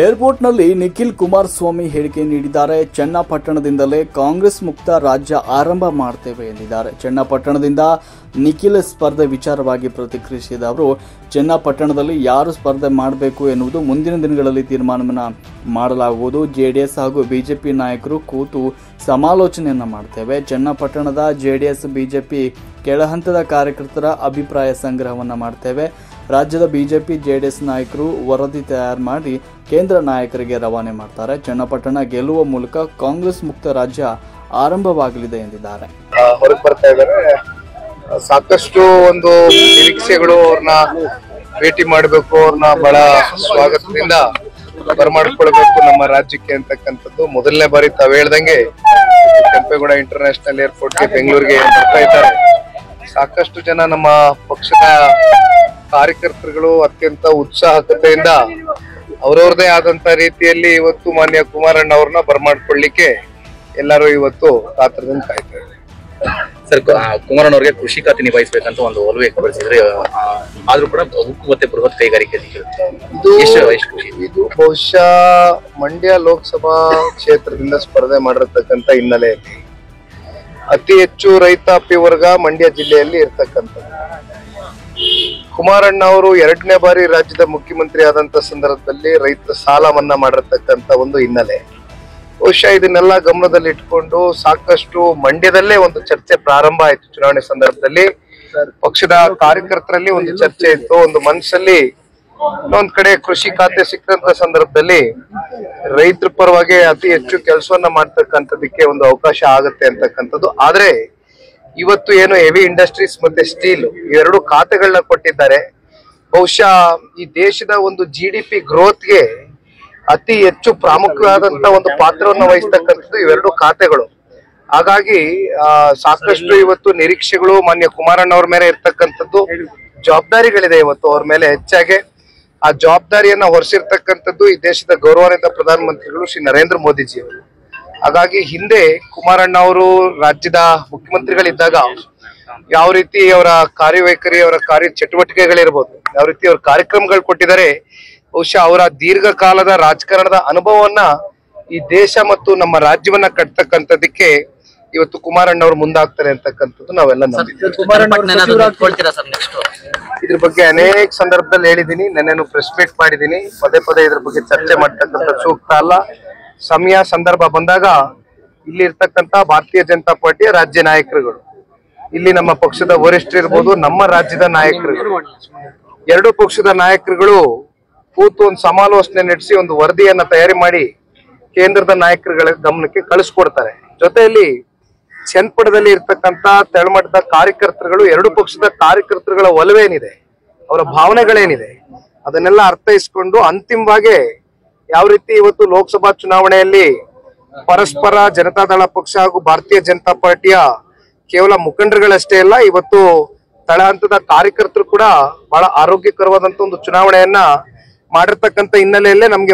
ಏರ್ಪೋರ್ಟ್ನಲ್ಲಿ ನಿಖಿಲ್ ಕುಮಾರಸ್ವಾಮಿ ಹೇಳಿಕೆ ನೀಡಿದ್ದಾರೆ. ಚನ್ನಪಟ್ಟಣದಿಂದಲೇ ಕಾಂಗ್ರೆಸ್ ಮುಕ್ತ ರಾಜ್ಯ ಆರಂಭ ಮಾಡ್ತೇವೆ ಎಂದಿದ್ದಾರೆ. ಚನ್ನಪಟ್ಟಣದಿಂದ ನಿಖಿಲ್ ಸ್ಪರ್ಧೆ ವಿಚಾರವಾಗಿ ಪ್ರತಿಕ್ರಿಯಿಸಿದ ಅವರು, ಚನ್ನಪಟ್ಟಣದಲ್ಲಿ ಯಾರು ಸ್ಪರ್ಧೆ ಮಾಡಬೇಕು ಎನ್ನುವುದು ಮುಂದಿನ ದಿನಗಳಲ್ಲಿ ತೀರ್ಮಾನವನ್ನು ಮಾಡಲಾಗುವುದು. ಜೆಡಿಎಸ್ ಹಾಗೂ ಬಿಜೆಪಿ ನಾಯಕರು ಕೂತು ಸಮಾಲೋಚನೆಯನ್ನು ಮಾಡ್ತೇವೆ. ಚನ್ನಪಟ್ಟಣದ ಜೆಡಿಎಸ್ ಬಿಜೆಪಿ ಕೆಳಹಂತದ ಕಾರ್ಯಕರ್ತರ ಅಭಿಪ್ರಾಯ ಸಂಗ್ರಹವನ್ನು ಮಾಡ್ತೇವೆ. ರಾಜ್ಯದ ಬಿಜೆಪಿ ಜೆಡಿಎಸ್ ನಾಯಕರು ವರದಿ ತಯಾರು ಮಾಡಿ ಕೇಂದ್ರ ನಾಯಕರಿಗೆ ರವಾನೆ ಮಾಡ್ತಾರೆ. ಚನ್ನಪಟ್ಟಣ ಗೆಲ್ಲುವ ಮೂಲಕ ಕಾಂಗ್ರೆಸ್ ಮುಕ್ತ ರಾಜ್ಯ ಆರಂಭವಾಗಲಿದೆ ಎಂದಿದ್ದಾರೆ. ಹೊರಗೆ ಬರ್ತಾ ಇದ್ದಾರೆ. ಸಾಕಷ್ಟು ಒಂದು ನಿರೀಕ್ಷೆಗಳು, ಅವ್ರನ್ನ ಭೇಟಿ ಮಾಡಬೇಕು, ಅವ್ರನ್ನ ಬಹಳ ಸ್ವಾಗತದಿಂದ ಬರಮಾಡ್ಕೊಳ್ಬೇಕು ನಮ್ಮ ರಾಜ್ಯಕ್ಕೆ ಅಂತಕ್ಕಂಥದ್ದು. ಮೊದಲನೇ ಬಾರಿ ತಾವು ಹೇಳ್ದಂಗೆ ಕೆಂಪೇಗೌಡ ಇಂಟರ್ನ್ಯಾಷನಲ್ ಏರ್ಪೋರ್ಟ್ಗೆ ಬೆಂಗಳೂರಿಗೆ ಬರ್ತಾ ಇದ್ದಾರೆ. ಸಾಕಷ್ಟು ಜನ ನಮ್ಮ ಪಕ್ಷದ ಕಾರ್ಯಕರ್ತರುಗಳು ಅತ್ಯಂತ ಉತ್ಸಾಹಕತೆಯಿಂದ ಅವರವ್ರದೇ ಆದಂತ ರೀತಿಯಲ್ಲಿ ಇವತ್ತು ಮಾನ್ಯ ಕುಮಾರಣ್ಣ ಅವ್ರನ್ನ ಬರಮಾಡ್ಕೊಳ್ಳಿಕ್ಕೆ ಎಲ್ಲರೂ ಇವತ್ತು ಕಾತರದಿಂದ ಕಾಯ್ತಾ ಇದ್ದಾರೆ. ಸರ್, ಕುಮಾರಣ್ಣ ಅವ್ರಿಗೆ ಕೃಷಿ ಖಾತೆ ನಿಭಾಯಿಸಬೇಕಂತ ಒಂದು ಒಲವು ವ್ಯಕ್ತಪಡಿಸಿದ್ರೆ, ಆದ್ರೂ ಕೂಡ ಉಕ್ಕು ಮತ್ತೆ ಬೃಹತ್ ಕೈಗಾರಿಕೆ ಇದು ಬಹುಶಃ ಮಂಡ್ಯ ಲೋಕಸಭಾ ಕ್ಷೇತ್ರದಿಂದ ಸ್ಪರ್ಧೆ ಮಾಡಿರ್ತಕ್ಕಂಥ ಹಿನ್ನೆಲೆಯಲ್ಲಿ ಅತಿ ಹೆಚ್ಚು ರೈತಾಪಿ ವರ್ಗ ಮಂಡ್ಯ ಜಿಲ್ಲೆಯಲ್ಲಿ ಇರ್ತಕ್ಕಂಥದ್ದು. ಕುಮಾರಣ್ಣ ಅವರು 2ನೇ ಬಾರಿ ರಾಜ್ಯದ ಮುಖ್ಯಮಂತ್ರಿ ಆದಂತ ಸಂದರ್ಭದಲ್ಲಿ ರೈತರ ಸಾಲ ಮನ್ನಾ ಮಾಡಿರ್ತಕ್ಕಂಥ ಒಂದು ಹಿನ್ನೆಲೆ. ಬಹುಶಃ ಇದನ್ನೆಲ್ಲ ಗಮನದಲ್ಲಿ ಇಟ್ಕೊಂಡು ಸಾಕಷ್ಟು ಮಂಡ್ಯದಲ್ಲೇ ಒಂದು ಚರ್ಚೆ ಪ್ರಾರಂಭ ಆಯ್ತು. ಚುನಾವಣೆ ಸಂದರ್ಭದಲ್ಲಿ ಪಕ್ಷದ ಕಾರ್ಯಕರ್ತರಲ್ಲಿ ಒಂದು ಚರ್ಚೆ ಇತ್ತು. ಒಂದು ಮನಸ್ಸಲ್ಲಿ ಇನ್ನೊಂದ್ ಕಡೆ ಕೃಷಿ ಖಾತೆ ಸಿಕ್ಕಂತ ಸಂದರ್ಭದಲ್ಲಿ ರೈತರ ಪರವಾಗಿ ಅತಿ ಹೆಚ್ಚು ಕೆಲಸವನ್ನ ಮಾಡ್ತಕ್ಕಂಥದಕ್ಕೆ ಒಂದು ಅವಕಾಶ ಆಗತ್ತೆ ಅಂತಕ್ಕಂಥದ್ದು. ಆದ್ರೆ ಇವತ್ತು ಏನು ಹೆವಿ ಇಂಡಸ್ಟ್ರೀಸ್ ಮತ್ತೆ ಸ್ಟೀಲ್ ಇವೆರಡು ಖಾತೆಗಳನ್ನ ಕೊಟ್ಟಿದ್ದಾರೆ. ಬಹುಶಃ ಈ ದೇಶದ ಒಂದು GDP ಗ್ರೋತ್ಗೆ ಅತಿ ಹೆಚ್ಚು ಪ್ರಾಮುಖ್ಯವಾದಂತ ಒಂದು ಪಾತ್ರವನ್ನು ವಹಿಸ್ತಕ್ಕಂಥದ್ದು ಇವೆರಡು ಖಾತೆಗಳು. ಹಾಗಾಗಿ ಸಾಕಷ್ಟು ಇವತ್ತು ನಿರೀಕ್ಷೆಗಳು ಮಾನ್ಯ ಕುಮಾರಣ್ಣ ಅವ್ರ ಮೇಲೆ ಇರ್ತಕ್ಕಂಥದ್ದು, ಜವಾಬ್ದಾರಿಗಳಿದೆ ಇವತ್ತು ಅವ್ರ ಮೇಲೆ ಹೆಚ್ಚಾಗಿ. ಆ ಜವಾಬ್ದಾರಿಯನ್ನ ಹೊರಿಸಿರ್ತಕ್ಕಂಥದ್ದು ಈ ದೇಶದ ಗೌರವಾನ್ವಿತ ಪ್ರಧಾನಮಂತ್ರಿಗಳು ಶ್ರೀ ನರೇಂದ್ರ ಮೋದಿಜಿ ಅವರು. ಹಾಗಾಗಿ ಹಿಂದೆ ಕುಮಾರಣ್ಣ ಅವರು ರಾಜ್ಯದ ಮುಖ್ಯಮಂತ್ರಿಗಳಿದ್ದಾಗ ಯಾವ ರೀತಿ ಅವರ ಕಾರ್ಯವೈಖರಿ, ಅವರ ಕಾರ್ಯ ಚಟುವಟಿಕೆಗಳಿರ್ಬೋದು, ಯಾವ ರೀತಿ ಅವ್ರ ಕಾರ್ಯಕ್ರಮಗಳು ಕೊಟ್ಟಿದ್ದಾರೆ, ಬಹುಶಃ ಅವರ ದೀರ್ಘಕಾಲದ ರಾಜಕಾರಣದ ಅನುಭವವನ್ನ ಈ ದೇಶ ಮತ್ತು ನಮ್ಮ ರಾಜ್ಯವನ್ನ ಕಟ್ತಕ್ಕಂಥದಕ್ಕೆ ಇವತ್ತು ಕುಮಾರಣ್ಣ ಅವರು ಮುಂದಾಗ್ತಾರೆ ಅಂತಕ್ಕಂಥದ್ದು ನಾವೆಲ್ಲ ನಂಬಿದ್ದೀವಿ. ಇದ್ರ ಬಗ್ಗೆ ಅನೇಕ ಸಂದರ್ಭದಲ್ಲಿ ಹೇಳಿದ್ದೀನಿ, ನೆನ್ನೆನು ಪ್ರೆಸ್ ಮೀಟ್ ಮಾಡಿದ್ದೀನಿ. ಪದೇ ಪದೇ ಇದ್ರ ಬಗ್ಗೆ ಚರ್ಚೆ ಮಾಡ್ತಕ್ಕಂಥ ಸೂಕ್ತ ಅಲ್ಲ. ಸಮಯ ಸಂದರ್ಭ ಬಂದಾಗ ಇಲ್ಲಿ ಇರ್ತಕ್ಕಂಥ ಭಾರತೀಯ ಜನತಾ ಪಾರ್ಟಿಯ ರಾಜ್ಯ ನಾಯಕರುಗಳು, ಇಲ್ಲಿ ನಮ್ಮ ಪಕ್ಷದ ವರಿಷ್ಠರು ಇರ್ಬೋದು, ನಮ್ಮ ರಾಜ್ಯದ ನಾಯಕರುಗಳು, ಎರಡು ಪಕ್ಷದ ನಾಯಕರುಗಳು ಕೂತು ಒಂದು ಸಮಾಲೋಚನೆ ನಡೆಸಿ ಒಂದು ವರದಿಯನ್ನ ತಯಾರಿ ಮಾಡಿ ಕೇಂದ್ರದ ನಾಯಕರುಗಳ ಗಮನಕ್ಕೆ ಕಳಿಸ್ಕೊಡ್ತಾರೆ. ಜೊತೆಯಲ್ಲಿ ಚನ್ನಪಟ್ಟಣದಲ್ಲಿ ಇರ್ತಕ್ಕಂಥ ತೆಳಮಟ್ಟದ ಕಾರ್ಯಕರ್ತರುಗಳು, ಎರಡು ಪಕ್ಷದ ಕಾರ್ಯಕರ್ತರುಗಳ ಒಲವೇನಿದೆ, ಅವರ ಭಾವನೆಗಳೇನಿದೆ, ಅದನ್ನೆಲ್ಲ ಅರ್ಥೈಸ್ಕೊಂಡು ಅಂತಿಮವಾಗಿ ಯಾವ ರೀತಿ ಇವತ್ತು ಲೋಕಸಭಾ ಚುನಾವಣೆಯಲ್ಲಿ ಪರಸ್ಪರ ಜನತಾದಳ ಪಕ್ಷ ಹಾಗೂ ಭಾರತೀಯ ಜನತಾ ಪಾರ್ಟಿಯ ಕೇವಲ ಮುಖಂಡರುಗಳಷ್ಟೇ ಅಲ್ಲ, ಇವತ್ತು ತಳ ಹಂತದ ಕಾರ್ಯಕರ್ತರು ಕೂಡ ಬಹಳ ಆರೋಗ್ಯಕರವಾದಂತ ಒಂದು ಚುನಾವಣೆಯನ್ನ ಮಾಡಿರ್ತಕ್ಕಂಥ ಹಿನ್ನೆಲೆಯಲ್ಲೇ ನಮ್ಗೆ